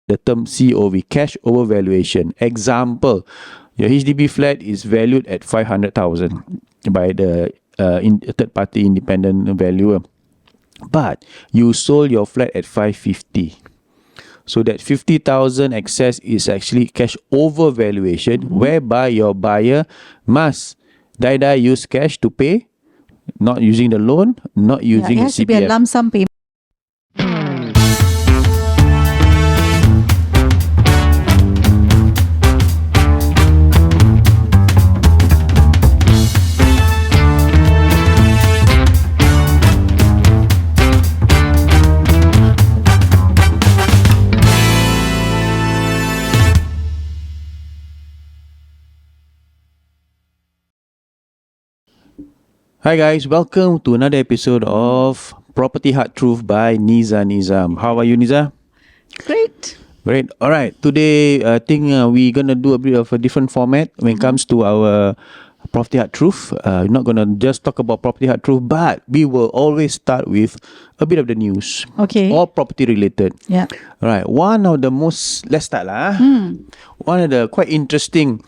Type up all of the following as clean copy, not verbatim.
the term COV, cash over valuation. Example, your HDB flat is valued at 500,000 by the third-party independent valuer, but you sold your flat at 550. So that 50,000 excess is actually cash over valuation, whereby your buyer must die use cash to pay, not using the loan, not using it has to be a CPF. lump sum payment. Hi guys, welcome to another episode of Property Hard Truth by Nizam. How are you, Niza? Great. Great. All right. Today, I think we're gonna do a bit of a different format when it comes to our Property Hard Truth. We're not gonna just talk about Property Hard Truth, but we will always start with a bit of the news. Okay. All property related. Yeah. All right. One of the most, let's start lah. One of the quite interesting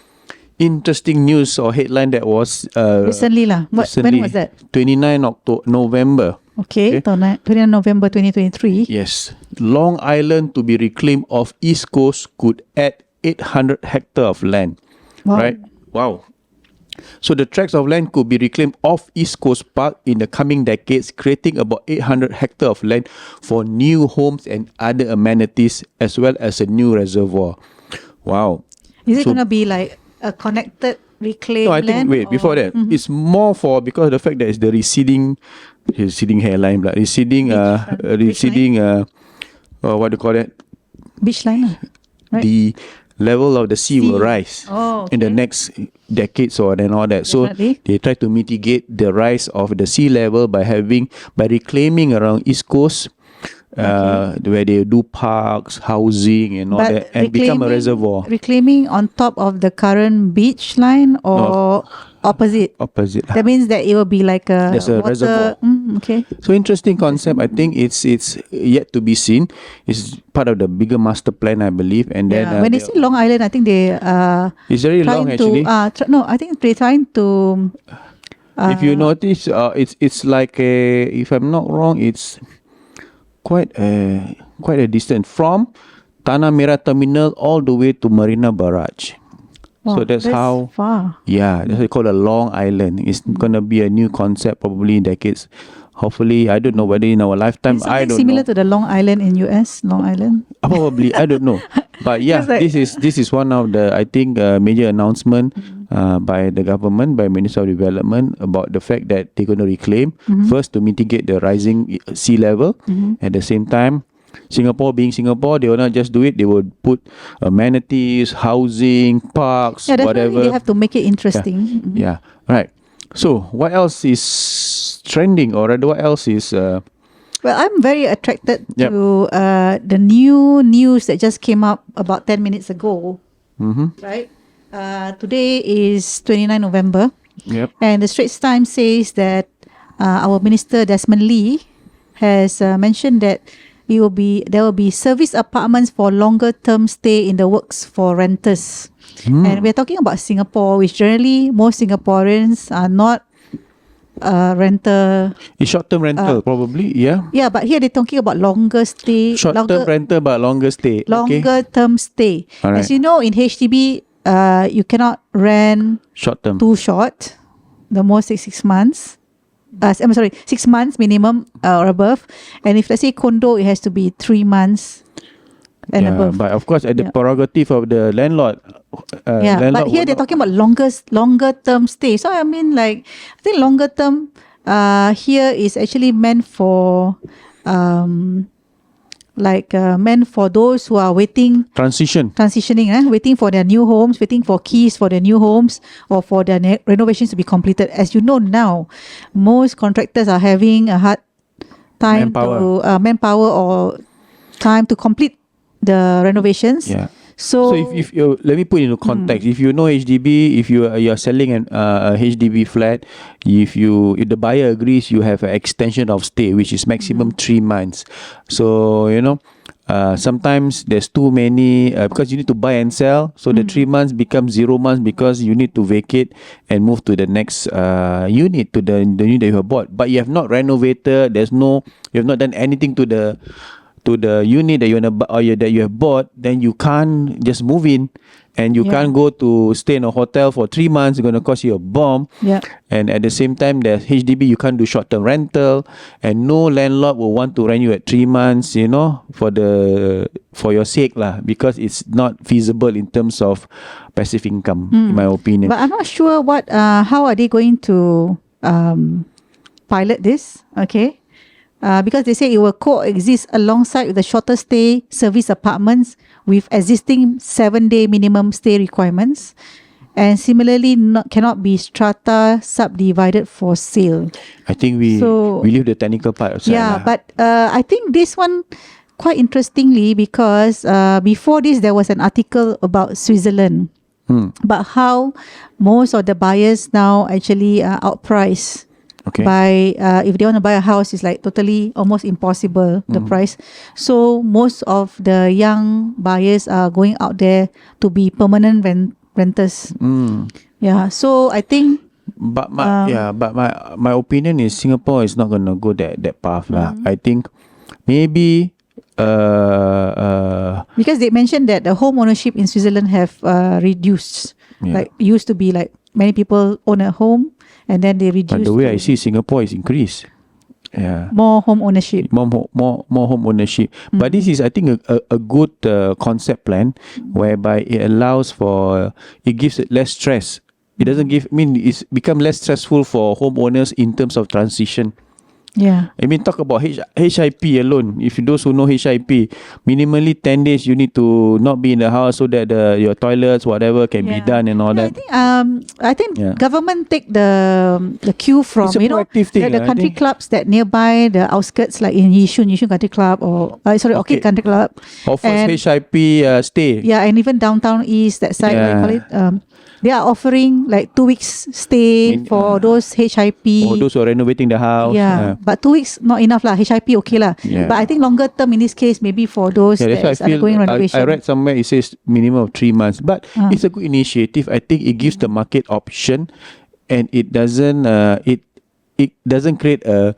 news or headline that was Recently lah. When was that? 29 November. Okay. 29 November 2023. Yes. Long Island to be reclaimed off East Coast could add 800 hectare of land. Wow. Right? Wow. So the tracts of land could be reclaimed off East Coast Park in the coming decades, creating about 800 hectare of land for new homes and other amenities, as well as a new reservoir. Wow. Is it going to be like a connected reclaimed No, I think, land? before that, it's more for, because of the fact that it's the receding hairline, what do you call it? Beach line lah. Right? The level of the sea will rise in the next decades or and all that. Definitely. So they try to mitigate the rise of the sea level by reclaiming around East Coast, where they do parks, housing and all that, and become a reservoir. Reclaiming on top of the current beach line or opposite? Opposite. That means that it will be like a There's a water reservoir. Okay. So interesting concept. I think it's yet to be seen. It's part of the bigger master plan, I believe. And then when they say Long Island, I think they it's very long actually. No, I think they're trying to. If you notice, it's like if I'm not wrong, it's quite a distance from Tanah Merah Terminal all the way to Marina Barrage. Wow, So that's how far. Yeah, that's what they call a Long Island. It's gonna be a new concept probably in decades. Hopefully, I don't know whether in our lifetime. Is I something don't similar know. to the Long Island in US, Long Island. Probably, I don't know. But yeah, It's like- this is one of the, I think, major announcement by the government, by Minister of Development, about the fact that they're going to reclaim first to mitigate the rising sea level. At the same time, Singapore being Singapore, they will not just do it. They will put amenities, housing, parks, Yeah, definitely whatever. they have to make it interesting. Yeah, right. So what else is trending, or rather, what else is? Well, I'm very attracted Yep. to the new news that just came up about 10 minutes ago. Right? Today is 29 November. Yep. And the Straits Times says that our Minister Desmond Lee has mentioned that there will be service apartments for longer term stay in the works for renters. And we're talking about Singapore, which generally most Singaporeans are not renter. It's short-term rental, probably. Yeah. Yeah, but here they're talking about longer stay. Short-term rental, but longer stay. Longer term stay. All right. As you know, in HDB, you cannot rent Short-term. too short. The most is 6 months. 6 months minimum or above. And if let's say condo, it has to be 3 months and above. But of course, at the prerogative of the landlord. But here they're talking about longer term stay. So I mean, like, I think longer term here is actually meant for meant for those who are transitioning, waiting for their new homes, waiting for keys for their new homes, or for their renovations to be completed. As you know now, most contractors are having a hard time manpower or time to complete the renovations. Yeah. So if you, let me put into context. If you know HDB, if you are selling a HDB flat, if the buyer agrees, you have an extension of stay, which is maximum 3 months. So sometimes there's too many because you need to buy and sell, so the 3 months becomes 0 months because you need to vacate and move to the next unit, to the unit that you have bought, but you have not renovated. You have not done anything to the unit that you want to or that you have bought. Then you can't just move in, and you can't go to stay in a hotel for 3 months. It's going to cost you a bomb. Yeah. And at the same time, there's HDB, you can't do short-term rental, and no landlord will want to rent you at 3 months, for your sake lah, because it's not feasible in terms of passive income, in my opinion. But I'm not sure how are they going to pilot this, okay? Because they say it will coexist alongside with the shorter stay service apartments with existing 7-day minimum stay requirements, and similarly cannot be strata subdivided for sale. I think we leave the technical part aside. Yeah, but I think this one quite interestingly, because before this there was an article about Switzerland, but how most of the buyers now actually outprice. Okay. By if they want to buy a house, it's like totally almost impossible, the price. So most of the young buyers are going out there to be permanent renters. Yeah. So I think. But my opinion is Singapore is not gonna go that path lah. I think maybe because they mentioned that the home ownership in Switzerland have reduced. Like used to be like many people own a home, and then they reduce. But the way I see Singapore is increased. Yeah. More home ownership. More home ownership. But this is, I think, a good concept plan whereby it allows for, it gives it less stress. It doesn't it's become less stressful for homeowners in terms of transition. Yeah. I mean, talk about HIP alone. If those who know HIP, minimally 10 days you need to not be in the house so that your toilets, whatever, can be done and all that. I think government take the cue from thing, the country clubs that nearby the outskirts, like in Yishun Country Club, or Orchid Country Club. Offers HIP stay. Yeah, and even downtown east, that side, what you call it. They are offering like 2 weeks stay for those HIP. Or those who are renovating the house. Yeah, but 2 weeks not enough lah. HIP okay lah. Yeah. But I think longer term in this case, maybe for those that's undergoing renovation. I read somewhere it says minimum of 3 months. But it's a good initiative. I think it gives the market option, and it doesn't it doesn't create a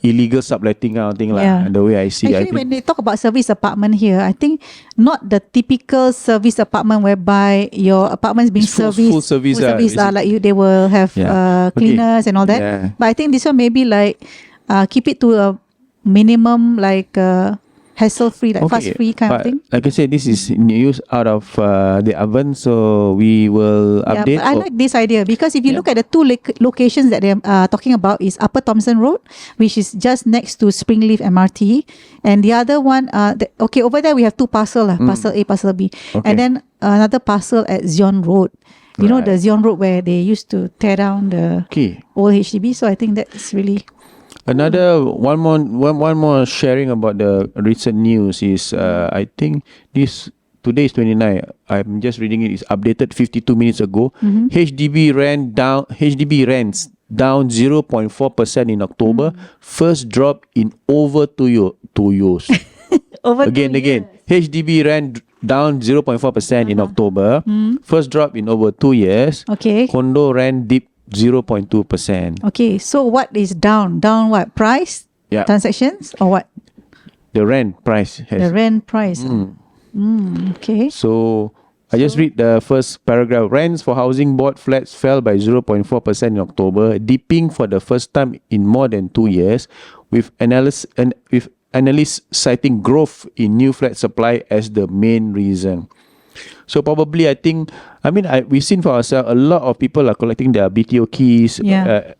illegal subletting kind of thing lah. The way I see. Actually, when they talk about service apartment here, I think not the typical service apartment whereby your apartment is being serviced. Full service. Like they will have cleaners and all that. Yeah. But I think this one maybe like keep it to a minimum, like hassle-free, like fuss-free kind of thing. Like I said, this is news out of the oven, so we will update. But I like this idea because if you look at the two locations that they're talking about, is Upper Thomson Road, which is just next to Springleaf MRT, and the other one, over there we have two parcels, parcel A, parcel B, and then another parcel at Zion Road. You know the Zion Road where they used to tear down the old HDB. So I think that's really. Another one more sharing about the recent news is I think today is 29. I'm just reading it. It's updated 52 minutes ago. HDB rents down 0.4% in October. First drop in over 2 years. Again. HDB rent down 0.4% in October. First drop in over 2 years. Okay. Condo rent dipped 0.2%. Okay, so what is down? Down what? Price? Yeah. Transactions or what? The rent price. The rent price. Okay. So I just read the first paragraph. Rents for housing board flats fell by 0.4% in October, dipping for the first time in more than 2 years, with analysts citing growth in new flat supply as the main reason. So probably we've seen for ourselves, a lot of people are collecting their BTO keys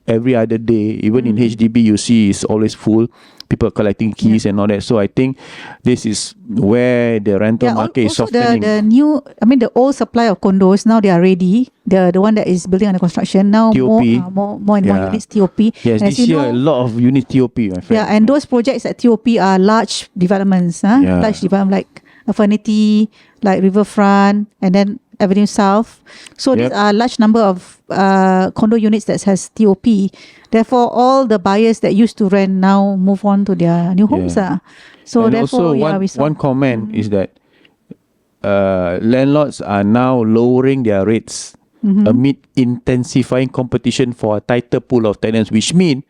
every other day. Even in HDB, you see it's always full. People collecting keys and all that. So I think this is where the rental market is softening. The old supply of condos, now they are ready. The one that is building under construction now, TOP. more and more units TOP. Yes, and this year a lot of units TOP, my friend. Yeah, and those projects at TOP are large developments. Large development like Affinity, like Riverfront, and then Avenue South. So these are a large number of condo units that has TOP. Therefore, all the buyers that used to rent now move on to their new homes. So and therefore, also one comment is that landlords are now lowering their rates amid intensifying competition for a tighter pool of tenants, which means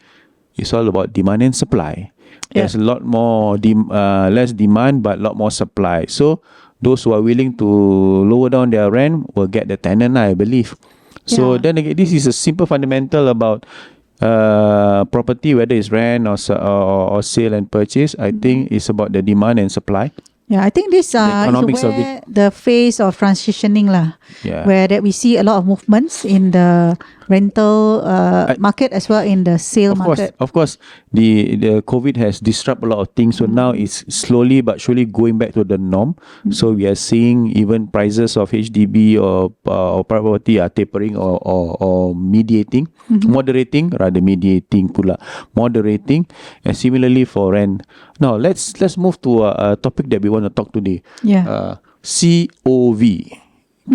it's all about demand and supply. There's a lot more less demand but a lot more supply. So those who are willing to lower down their rent will get the tenant, I believe. So then again, this is a simple fundamental about property, whether it's rent or sale and purchase. I think it's about the demand and supply. Yeah, I think this is where the phase of transitioning where that we see a lot of movements in the rental market as well in the sale market. Of course, the COVID has disrupted a lot of things. So now it's slowly but surely going back to the norm. So we are seeing even prices of HDB or property are tapering or moderating, moderating, and similarly for rent. Now let's move to a topic that we want to talk today. COV.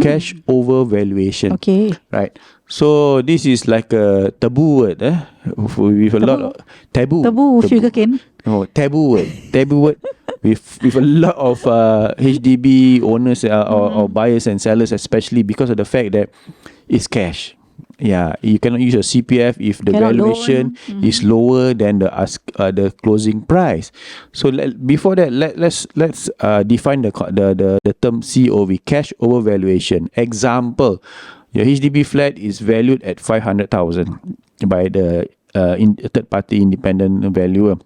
Cash over valuation. Okay. Right. So this is like a taboo word, with a lot of taboo sugarcane. No, taboo word with a lot of HDB owners or buyers and sellers, especially because of the fact that it's cash. Yeah, you cannot use your CPF if the valuation is lower than the closing price. So before that, let's define the term COV, cash over valuation. Example, your HDB flat is valued at 500,000 by the third party independent valuer,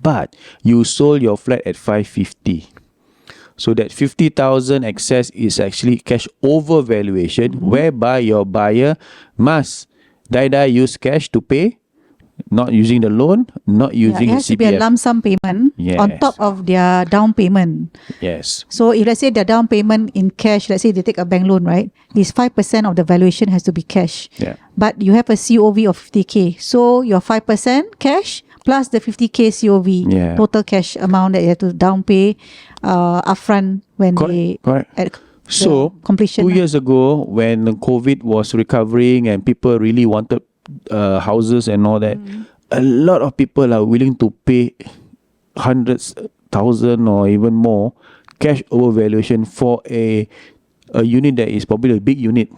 but you sold your flat at 550. So that 50,000 excess is actually cash over valuation, whereby your buyer must use cash to pay, not using the loan, not using it has the CPF. To be a lump sum payment on top of their down payment. Yes. So if let's say the down payment in cash, let's say they take a bank loan, right? Is 5% of the valuation has to be cash. Yeah. But you have a COV of 50K. So your 5% cash plus the 50K COV, total cash amount that you have to down pay upfront when at so completion. 2 years ago, when COVID was recovering and people really wanted houses and all that, a lot of people are willing to pay hundreds, thousand or even more cash over valuation for a unit that is probably a big unit.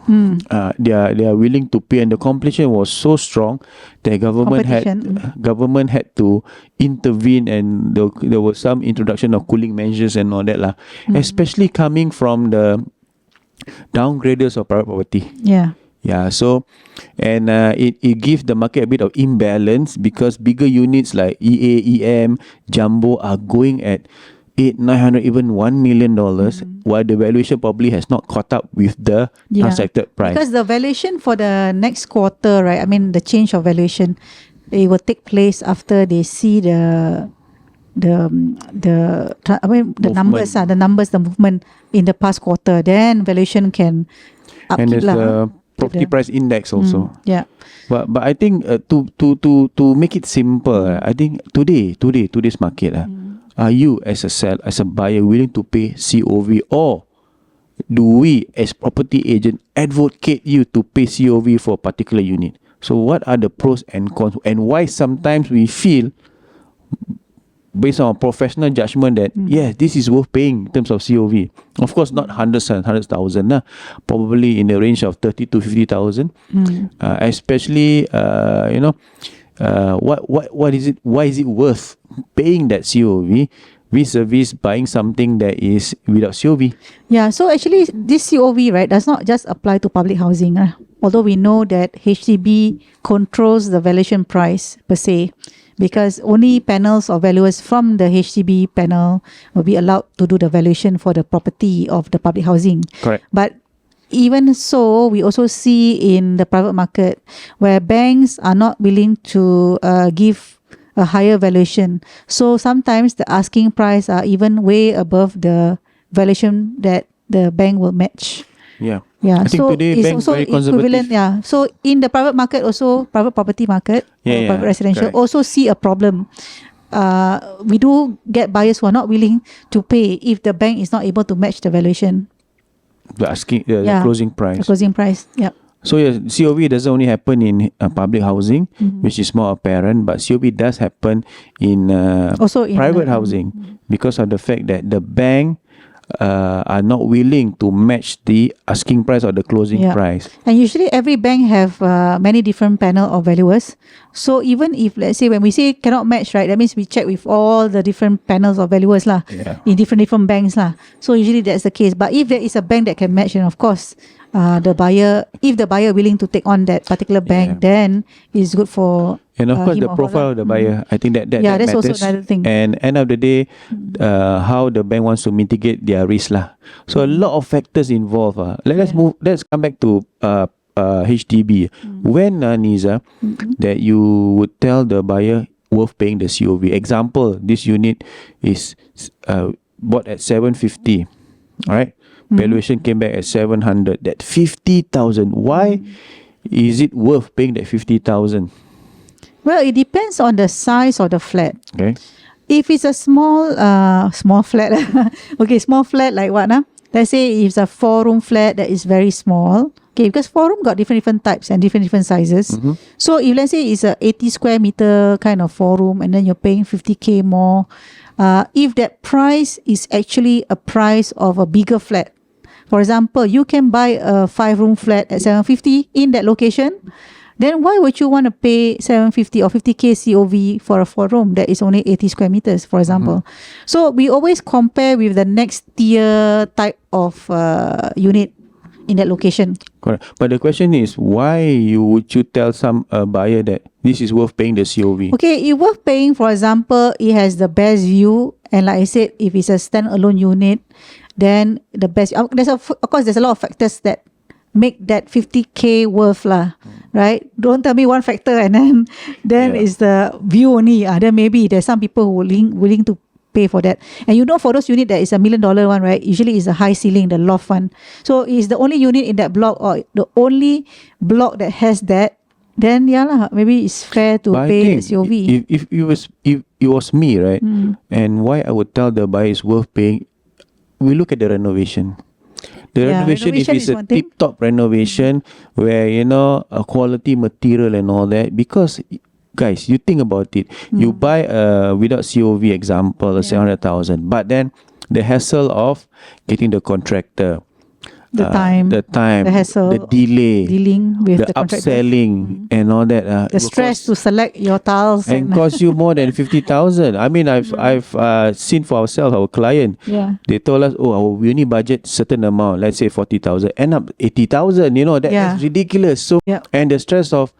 They are willing to pay, and the competition was so strong that government had to intervene, and there was some introduction of cooling measures and all that especially coming from the downgraders of private property. So and it gives the market a bit of imbalance, because bigger units like EA, EM, Jumbo are going at 800-900, even $1 million, while the valuation probably has not caught up with the transacted price. Because the valuation for the next quarter, right? I mean, the change of valuation, it will take place after they see the numbers, the movement in the past quarter. Then valuation can upkeep. And there's the property price index also. But I think to make it simple, I think today's market, are you as a buyer willing to pay COV, or do we as property agent advocate you to pay COV for a particular unit? So what are the pros and cons, and why sometimes we feel, based on professional judgment, that yes, this is worth paying in terms of COV? Of course, not hundreds and thousand, probably in the range of 30 to 50,000. Especially what is it? Why is it worth paying that COV vis-a-vis buying something that is without COV? So actually this COV, right, does not just apply to public housing. Although we know that HDB controls the valuation price per se, because only panels or valuers from the HDB panel will be allowed to do the valuation for the property of the public housing. Correct. But even so, we also see in the private market where banks are not willing to give a higher valuation. So sometimes the asking price are even way above the valuation that the bank will match. I think today it's banks also very conservative. equivalent. So in the private market also, private property market, private residential, also see a problem. We do get buyers who are not willing to pay if the bank is not able to match the valuation. the closing price. The closing price. Yep. So COV doesn't only happen in public housing, which is more apparent, but COV does happen in also in private housing because of the fact that the bank are not willing to match the asking price or the closing price. And usually every bank have many different panel of valuers. So even if, let's say, when we say cannot match, right, that means we check with all the different panels of valuers lah, in different banks lah. So usually that's the case. But if there is a bank that can match, then of course, if the buyer willing to take on that particular bank, then it's good for and of course the profile of the buyer. I think that that's matters. Also another thing. And end of the day, how the bank wants to mitigate their risk lah. So a lot of factors involved. Let's come back to HDB. When Niza, that you would tell the buyer worth paying the COV. Example, this unit is bought at 750. All right. Valuation came back at 700. That 50,000. Why is it worth paying that 50,000? Well, it depends on the size of the flat. Okay. If it's a small flat, okay, small flat like what? Let's say it's a 4-room flat that is very small. Okay, because 4-room got different types and different sizes. So if let's say it's a 80 square meter kind of 4-room and then you're paying 50K more, if that price is actually a price of a bigger flat. For example, you can buy a 5-room flat at 750 in that location. Then why would you want to pay 750 or 50K COV for a 4-room that is only 80 square meters, for example? So we always compare with the next tier type of unit in that location. Correct. But the question is, why would you tell some buyer that this is worth paying the COV? Okay, it's worth paying. For example, it has the best view, and like I said, if it's a standalone unit, then the best. Of course, there's a lot of factors that make that 50K worth lah, right? Don't tell me one factor and then is the view only. Then maybe there's some people who willing to pay for that. And for those unit that is $1 million one, right? Usually is a high ceiling, the loft one. So is the only unit in that block or the only block that has that, then maybe it's fair to pay the COV. If it was me, right? And why I would tell the buyer is worth paying, we look at the renovation. The renovation, if it's a tip-top renovation where, a quality material and all that, because, guys, you think about it. You buy without COV, example, 700,000, but then the hassle of getting the contractor, the time, the hassle, the delay, dealing with the upselling and all that. The stress to select your tiles and cost you more than 50,000. I mean, I've seen for ourselves, our client. They told us, we only budget certain amount. Let's say 40,000. End up 80,000. That's ridiculous. So and the stress of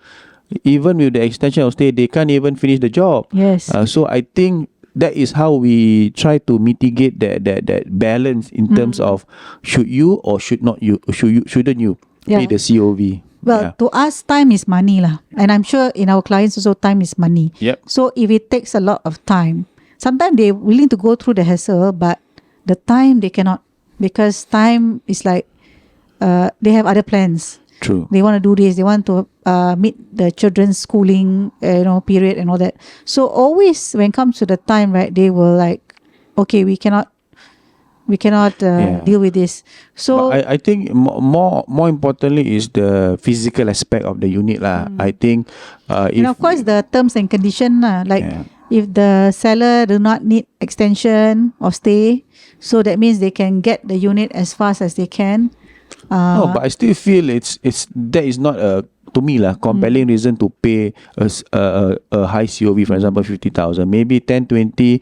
even with the extension of stay, they can't even finish the job. Yes. So I think that is how we try to mitigate that balance in terms of should you or shouldn't you pay the COV. Well, to us, time is money lah, and I'm sure in our clients also time is money. So if it takes a lot of time, sometimes they're willing to go through the hassle, but the time they cannot, because time is like they have other plans. True. They want to do this. They want to meet the children's schooling, period and all that. So always when it comes to the time, right, they will like, okay, we cannot deal with this. So but I think more importantly is the physical aspect of the unit lah. I think and of course the terms and condition lah. Like if the seller do not need extension or stay, so that means they can get the unit as fast as they can. No, but I still feel that is not a, to me compelling reason to pay a high COV, for example 50,000, maybe 10-20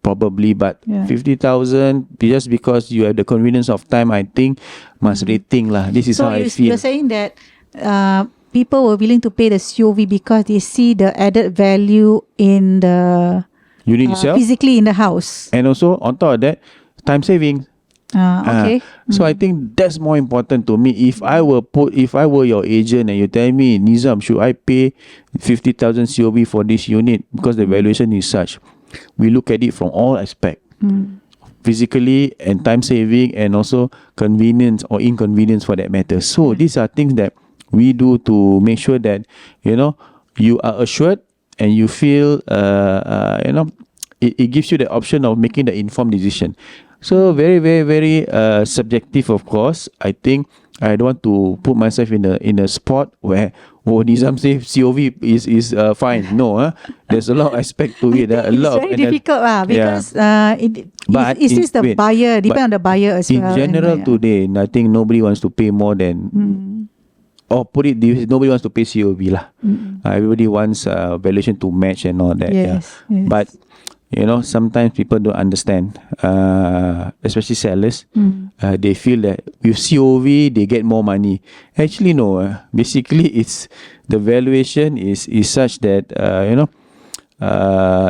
probably, but 50,000 just because you have the convenience of time, I think must rethink lah. This is how I feel. You're saying that people were willing to pay the COV because they see the added value in the unit itself, physically in the house, and also on top of that, time saving. Okay. So I think that's more important to me. If I were your agent and you tell me, Nizam, should I pay 50,000 COV for this unit because the valuation is such? We look at it from all aspects, physically and time saving, and also convenience or inconvenience for that matter. So these are things that we do to make sure that you are assured and you feel it gives you the option of making the informed decision. So very, very, very subjective, of course. I think I don't want to put myself in a spot where Nizam say COV is fine. No, there's a lot of aspect to it. A It's lot very of difficult because But it is the buyer, depend on the buyer as in well. general today, I think nobody wants to pay more than or put it this, nobody wants to pay COV lah. Everybody wants valuation to match and all that. Yes, yes. But sometimes people don't understand, especially sellers. They feel that with COV they get more money. Actually, no. Basically, it's the valuation is such that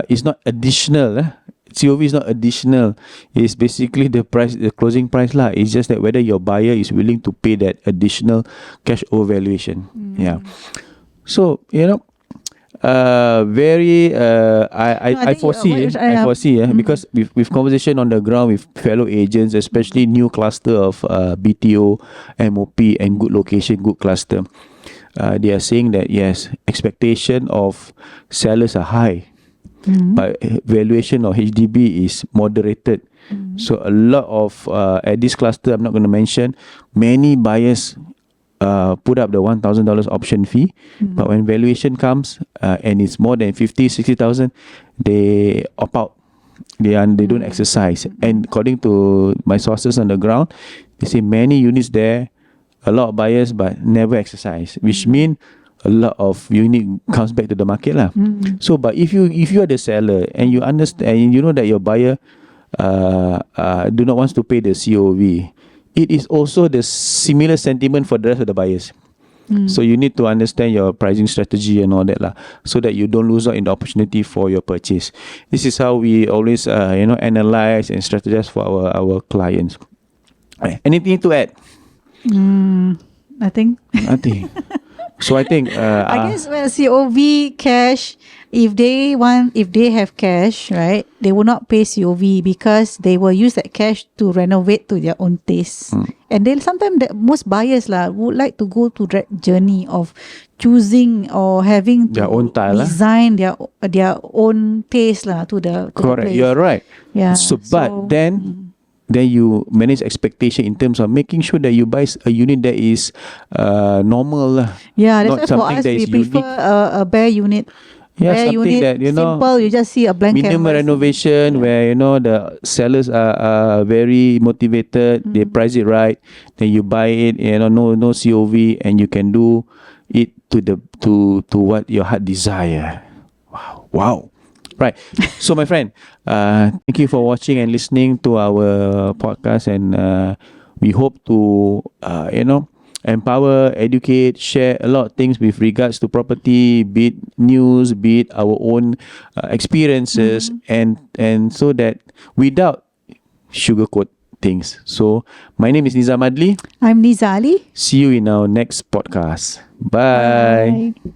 it's not additional. COV is not additional. It's basically the price, the closing price lah. It's just that whether your buyer is willing to pay that additional cash over valuation. Yeah. So very I foresee because with conversation on the ground with fellow agents, especially new cluster of BTO, MOP and good location, good cluster, they are saying that yes, expectation of sellers are high, but valuation of HDB is moderated. So a lot of at this cluster, I'm not going to mention, many buyers put up the $1,000 option fee, but when valuation comes and it's more than 50,000-60,000, they opt out. They don't exercise. And according to my sources on the ground, they say many units there, a lot of buyers but never exercise, which mean a lot of unit comes back to the market lah. So, but if you are the seller and you understand and you know that your buyer do not want to pay the COV, it is also the similar sentiment for the rest of the buyers. So you need to understand your pricing strategy and all that lah, so that you don't lose out in the opportunity for your purchase. This is how we always analyze and strategize for our clients. Anything to add? Nothing. So I think I guess COV cash, if they have cash, right, they will not pay COV because they will use that cash to renovate to their own taste. And then sometimes most buyers would like to go to that journey of choosing or having to their own style, design their own taste to the correct. place. You're right. Yeah. But then you manage expectation in terms of making sure that you buy a unit that is normal. Yeah, that's not why for us that we is prefer unique. a bare unit. Yeah, bare something unit, that simple. You just see a blank minimum canvas. renovation where the sellers are very motivated. They price it right. Then you buy it. No COV, and you can do it to what your heart desire. Wow. Right. So my friend, thank you for watching and listening to our podcast, and we hope to empower, educate, share a lot of things with regards to property, be it news, be it our own experiences, and so that without sugarcoat things. So my name is Nizam Adli. I'm Neeza Ali. See you in our next podcast. Bye. Bye.